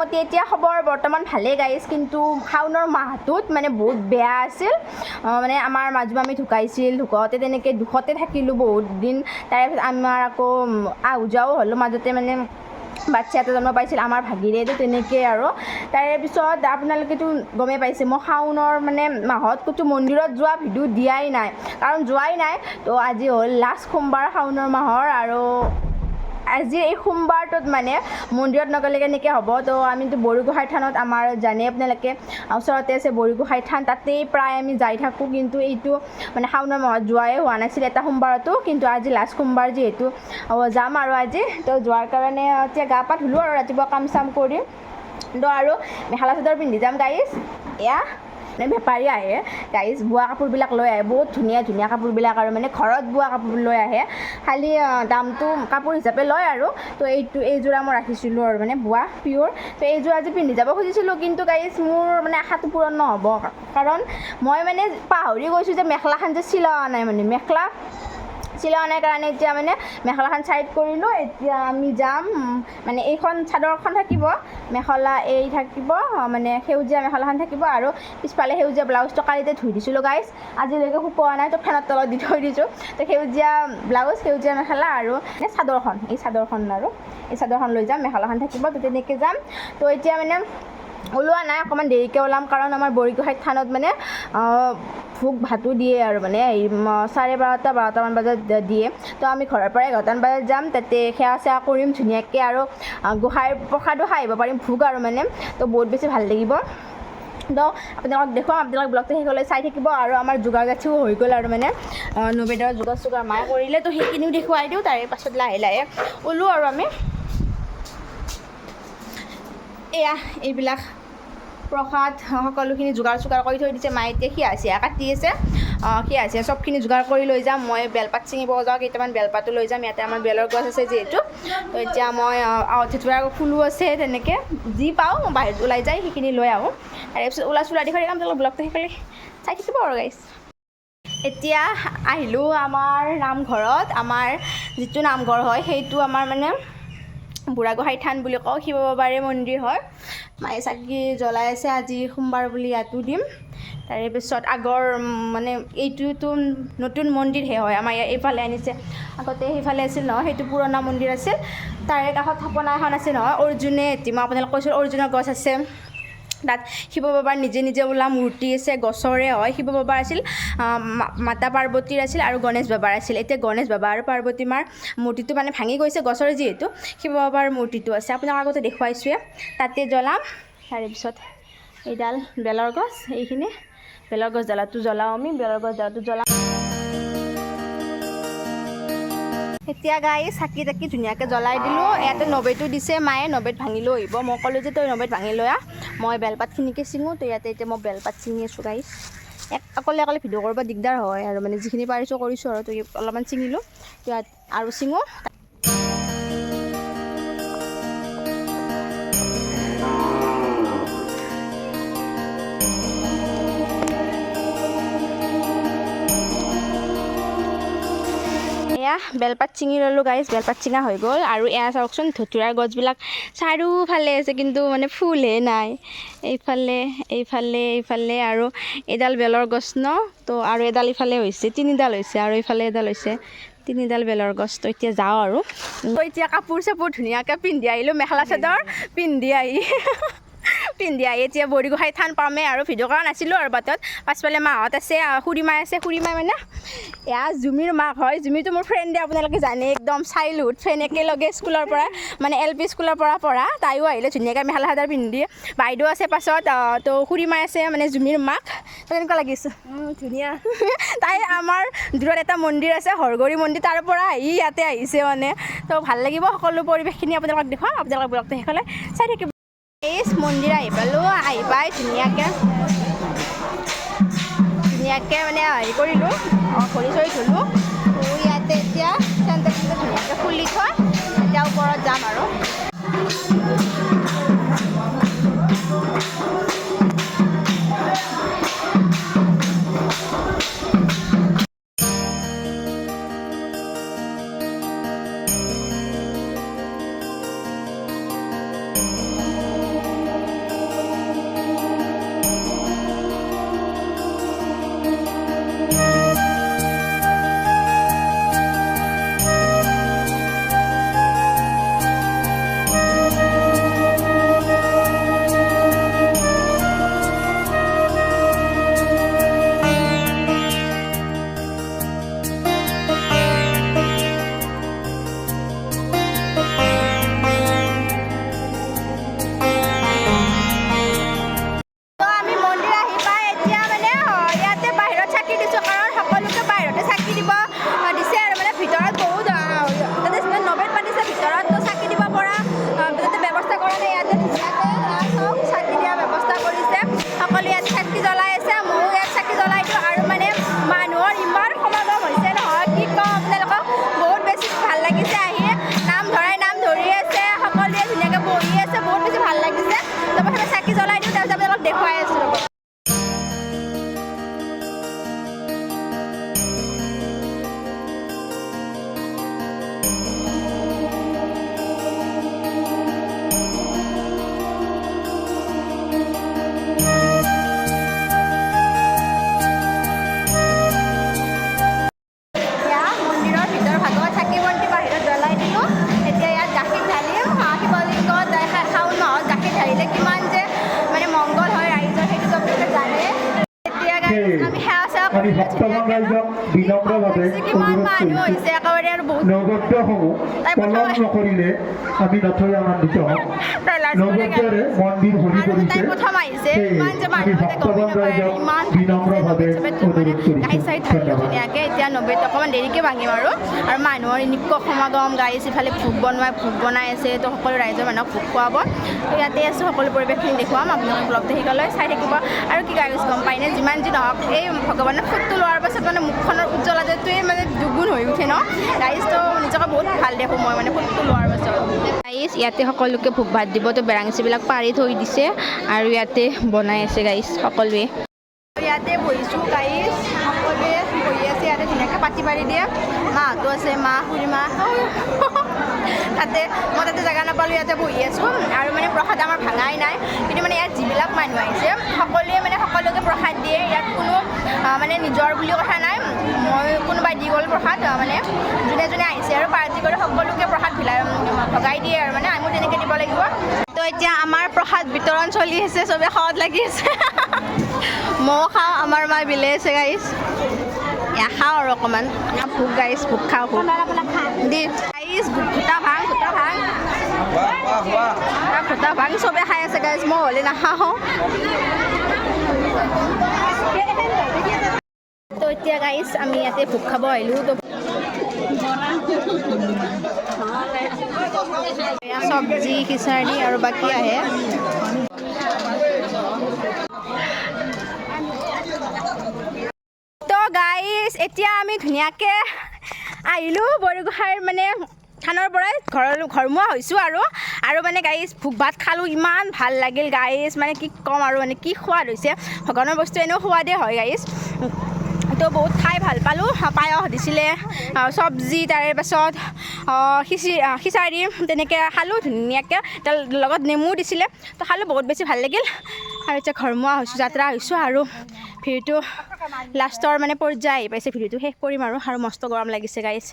মোটামুটি এতিয়া খবৰ বৰ্তমান ভালেই গাইজ কিন্তু শাওনৰ মাহটোত মানে বহুত বেয়া আছিল মানে আমাৰ মাজু মামী ঢুকাইছিল ঢুকাওঁতে তেনেকৈ দুখতে থাকিলোঁ বহুত দিন তাৰপিছত আমাৰ আকৌ আহু যোৱাও হ'লোঁ মাজতে মানে বাচ্ছা এটা জন্ম পাইছিল আমাৰ ভাগিৰেতো তেনেকৈ আৰু তাৰে পিছত আপোনালোকেতো গমেই পাইছে মই শাওনৰ মানে মাহত ক'তো মন্দিৰত যোৱা ভিডিঅ' দিয়াই নাই কাৰণ যোৱাই নাই তো আজি হ'ল লাষ্ট সোমবাৰ শাওনৰ মাহৰ আৰু আজি এই সোমবাৰটোত মানে মন্দিৰত নগ'লে কেনেকৈ হ'ব তো আমিতো বৰগোহাঁই থানত আমাৰ জানে আপোনালোকে ওচৰতে আছে বৰগোহাঁই থান তাতেই প্ৰায় আমি যাই থাকোঁ কিন্তু এইটো মানে শাওনৰ মাহত যোৱাই হোৱা নাছিল এটা সোমবাৰতো কিন্তু আজি লাষ্ট সোমবাৰ যিহেতু যাম আৰু আজি তো যোৱাৰ কাৰণে এতিয়া গা পা ধুলোঁ আৰু ৰাতিপুৱা কাম চাম কৰি তো আৰু মেখেলা চাদৰ পিন্ধি যাম গাইজ এয়া মানে বেপাৰী আহে গাইজ বোৱা কাপোৰবিলাক লৈ আহে বহুত ধুনীয়া ধুনীয়া কাপোৰবিলাক আৰু মানে ঘৰত বোৱা কাপোৰ লৈ আহে খালি দামটো কাপোৰ হিচাপে লয় আৰু তো এইযোৰা মই ৰাখিছিলোঁ আৰু মানে বোৱা পিয়'ৰ তো এইযোৰ আজি পিন্ধি যাব খুজিছিলোঁ কিন্তু গাইজ মোৰ মানে আশাটো পূৰণ নহ'ব কাৰণ মই মানে পাহৰি গৈছোঁ যে মেখেলাখন যে চিলোৱা নাই মানে মেখেলা চিলোৱা নাই কাৰণে এতিয়া মানে মেখেলাখন ছাইড কৰিলোঁ এতিয়া আমি যাম মানে এইখন চাদৰখন থাকিব মেখেলা এই থাকিব মানে সেউজীয়া মেখেলাখন থাকিব আৰু পিছফালে সেউজীয়া ব্লাউজটো কালিতে ধুই দিছিলোঁ গাইজ আজিলৈকে শুকোৱা নাই তো ফেনৰ তলত দি থৈ দিছোঁ তো সেউজীয়া ব্লাউজ সেউজীয়া মেখেলা আৰু মানে চাদৰখন এই চাদৰখন লৈ যাম মেখেলাখন থাকিব তো তেনেকৈ যাম তো এতিয়া মানে ওলোৱা নাই অকণমান দেৰিকৈ ওলাম কাৰণ আমাৰ বৰগোহাঁই থানত মানে ভোগ ভাতো দিয়ে আৰু মানে 12:30-12টামান বজাত দিয়ে তো আমি ঘৰৰ পৰা 11টামান বজাত যাম তাতে সেৱা চেৱা কৰিম ধুনীয়াকৈ আৰু গোঁসাইৰ প্ৰসাদো খাই আহিব পাৰিম ভোগ আৰু মানে তো বহুত বেছি ভাল লাগিব তো আপোনালোকক দেখুৱাম আপোনালোক ব্লগটো শেষলৈ চাই থাকিব আৰু আমাৰ যোগাৰ গাঠিও হৈ গ'ল আৰু মানে নবেদৰ যোগাৰ চোগাৰ মায়ে কৰিলে তো সেইখিনিও দেখুৱাই দিওঁ তাৰে পাছত লাহে লাহে ওলোঁ আৰু আমি এয়া এইবিলাক প্ৰসাদ সকলোখিনি যোগাৰ চোগাৰ কৰি থৈ দিছে মায়ে এতিয়া সিয়া কাটি আছে সিয়া চবখিনি যোগাৰ কৰি লৈ যাম মই বেলপাত ছিঙিব যাওঁ কেইটামান বেলপাতো লৈ যাম ইয়াতে আমাৰ বেলৰ গছ আছে যিহেতু তো এতিয়া মই ধতুৰা ফুলো আছে তেনেকৈ যি পাওঁ বাহিৰত ওলাই যায় সেইখিনি লৈ আহোঁ তাৰপিছত ওলা চোলা দি খাম তেওঁলোক ব্লগটো সেইকাৰণে চাই থাকিব আৰু গাইছ এতিয়া আহিলোঁ আমাৰ নামঘৰত আমাৰ যিটো নামঘৰ হয় সেইটো আমাৰ মানে বুঢ়াগোহাঁই থান বুলি কওঁ শিৱ বাবাৰে মন্দিৰ হয় মায়ে চাকি জ্বলাই আছে আজি সোমবাৰ বুলি ইয়াতো দিম তাৰে পিছত আগৰ মানে এইটোতো নতুন মন্দিৰহে হয় আমাৰ এইফালে আনিছে আগতে সেইফালে আছিল নহয় সেইটো পুৰণা মন্দিৰ আছিল তাৰে কাষত থাপনা এখন আছে নহয় অৰ্জুনে মই আপোনালোক কৈছোঁ অৰ্জুনৰ গছ আছে তাত শিৱ বাবাৰ নিজে নিজে ওলা মূৰ্তি আছে গছৰে হয় শিৱ বাবাৰ আছিল মাতা পাৰ্বতীৰ আছিল আৰু গণেশ বাবাৰ আছিল এতিয়া গণেশ বাবা আৰু পাৰ্বতী মাৰ মূৰ্তিটো মানে ভাঙি গৈছে গছৰে যিহেতু শিৱ বাবাৰ মূৰ্তিটো আছে আপোনাক আগতে দেখুৱাইছোঁৱে তাতে জ্বলাম তাৰপিছত এইডাল বেলৰ গছ এইখিনি বেলৰ গছ জ্বলাটো জ্বলাওঁ আমি বেলৰ গছ জ্বলাটো জ্বলাওঁ এতিয়া গাই চাকি তাকি ধুনীয়াকৈ জ্বলাই দিলোঁ ইয়াতে নবেটো দিছে মায়ে নবেত ভাঙি লৈ আহিব মই ক'লোঁ যে তই নবেত ভাঙি লৈ আহ মই বেলপাতখিনিকে ছিঙোঁ তো ইয়াতে এতিয়া মই বেলপাত ছিঙি আছোঁ গাইছ অকলে ভিডিঅ' কৰিব দিগদাৰ হয় আৰু মানে যিখিনি পাৰিছোঁ কৰিছোঁ আৰু তো অলপমান ছিঙিলোঁ তো ইয়াত আৰু ছিঙোঁ এয়া বেলপাত ছিঙি ল'লোঁ গাইজ বেলপাত ছিঙা হৈ গ'ল আৰু এয়া চাওকচোন ধতুৰাৰ গছবিলাক চাৰিওফালে আছে কিন্তু মানে ফুলহে নাই এইফালে আৰু এডাল বেলৰ গছ ন তো আৰু এডাল ইফালে হৈছে তিনিডাল হৈছে আৰু এইফালে এডাল হৈছে তিনিডাল বেলৰ গছ তো এতিয়া যাওঁ আৰু তো এতিয়া কাপোৰ চাপোৰ ধুনীয়াকৈ পিন্ধি আহিলোঁ মেখেলা চাদৰ পিন্ধি আহি এতিয়া বৰগোহাঁই থান পামেই আৰু ভিডিঅ' কৰা নাছিলোঁ আৰু বাটত পাছফালে মাহঁত আছে খুৰীমাই আছে খুৰীমাই মানে এয়া জুমিৰ মাক হয় জুমিটো মোৰ ফ্ৰেণ্ডে আপোনালোকে জানে একদম চাইল্ডহুড ফ্ৰেণ্ড একেলগে স্কুলৰ পৰা মানে LP স্কুলৰ পৰা পঢ়া তাইও আহিলে ধুনীয়াকৈ মেখেলা চাদৰ পিন্ধি বাইদেউ আছে পাছত তো খুৰীমাই আছে মানে জুমিৰ মাক কেনেকুৱা লাগিছে ধুনীয়া তাই আমাৰ দূৰত এটা মন্দিৰ আছে হৰগৌৰী মন্দিৰ তাৰ পৰা আহি ইয়াতে আহিছে মানে তো ভাল লাগিব সকলো পৰিৱেশখিনি আপোনালোকক দেখুৱাম আপোনালোকৰ ব্লগটো শেষলৈ চাই থাকিব এই মন্দিৰ আহি পালোঁ আহি পাই ধুনীয়াকৈ মানে হেৰি কৰিলোঁ ভৰি চৰি ধুলোঁ তো ইয়াতে এতিয়া চেণ্টাৰ ধুনীয়াকৈ খুলি থৈ এতিয়া ওপৰত যাম আৰু ৰাইজক বিনম্ৰভাৱে কিমান অনুৰোধ মানুহ কৰিছোঁ হৈছে একেবাৰে আৰু বহুত নৈবদ্যসমূহ পলম নকৰিলে আমি নথৈ আনন্দিত হ'ম নৈবদ্যৰে মন্দিৰ ভৰি আৰু পৰিছে তাই প্ৰথম আহিছে সেয়ে ইমান যে আমি মানুহ গমেই ভক্তগণ নাপায় আৰু ৰাইজক ইমান বিনম্ৰভাৱে অনুৰোধ গাড়ী চাই কৰিছোঁ ঢালিলোঁ ধন্যবাদ ধুনীয়াকৈ এতিয়া নব্বৈত অকণমান দেৰিকৈ ভাঙিম আৰু মানুহৰ নিক সমাগম গাড়ী ইফালে ভোগ বনাই আছে তো সকলো ৰাইজৰ মানুহক ভোগ খুৱাব তো ইয়াতে আছোঁ সকলো পৰিৱেশখিনি দেখুৱাম আপোনালোকে ব্লগটো শিকালৈ চাই থাকিব আৰু কি গাড়ী গম পায়নে যিমান যি নহওক এই ভগৱানৰ ফুটটো লোৱাৰ পাছত মানে মুখখনৰ উজ্জ্বলতাটোৱে মানে দুগুণ হৈ উঠে ন গাড়ীটো নিজকে বহুত ভাল দেখোঁ মই মানে ফুটটো লোৱাৰ পাছত গাইজ ইয়াতে সকলোকে ভোগ ভাত দিব তো বেৰাঙচিবিলাক পাৰি থৈ দিছে আৰু ইয়াতে বনাই আছে গাইজ সকলোৱে ইয়াতে বহিছোঁ গাইজ সকলোৱে বহি আছে ইয়াতে ধুনীয়াকৈ পাতি পাৰি দিয়ে মাহঁতো আছে মা খুৰীমা তাতে মই তাতে জেগা নাপালোঁ ইয়াতে বহি আছোঁ আৰু মানে প্ৰসাদ আমাৰ ভাঙাই নাই কিন্তু মানে ইয়াত যিবিলাক মানুহ আহিছে সকলোৱে মানে সকলোকে প্ৰসাদ দিয়ে ইয়াত কোনো মানে নিজৰ বুলি কথা নাই মই কোনোবাই দি গ'ল প্ৰসাদ মানে যোনে যোনে আহিছে আৰু পাৰ্টি কৰি সকলোকে প্ৰসাদ ভগাই দিয়ে আৰু মানে আমিও তেনেকৈ দিব লাগিব তো এতিয়া আমাৰ প্ৰসাদ বিতৰণ চলি আছে চবে খাৱাত লাগি আছে ময়ো খাওঁ আমাৰ মায়ে বিলে আছে গাইজ খাওঁ আৰু অকণমান ভোক গাইজ ভোক খাওঁ ভোক দি গাইজ ভোটা ভাং চবে খাই আছে গাইজ মই হ'লে নাখাওঁ তো এতিয়া গাইজ আমি ইয়াতে ভোগ খাব আহিলোঁ তো চব্জি খিচাৰি আৰু বাকী আহে তো গাইজ এতিয়া আমি ধুনীয়াকৈ আহিলোঁ বৰগোহাঁইৰ মানে থানৰ পৰাই ঘৰমুৱা হৈছোঁ আৰু মানে গাইজ ভোগ ভাত খালোঁ ইমান ভাল লাগিল গাইজ মানে কি ক'ম আৰু মানে কি সোৱাদ হৈছে ভগৱানৰ বস্তু এনেও সোৱাদেই হয় গাইজ তো বহুত খাই ভাল পালোঁ পায়স দিছিলে চব্জি তাৰে পাছত খিচাৰি তেনেকৈ খালোঁ ধুনীয়াকৈ তাৰ লগত নেমু দিছিলে তো খালোঁ বহুত বেছি ভাল লাগিল আৰু এতিয়া ঘৰমুৱা হৈছোঁ যাত্ৰা হৈছোঁ আৰু ভিডিঅ'টো লাষ্টৰ মানে পৰ্যায় আহি পাইছে ভিডিঅ'টো শেষ কৰিম আৰু মস্ত গৰম লাগিছে গাইজ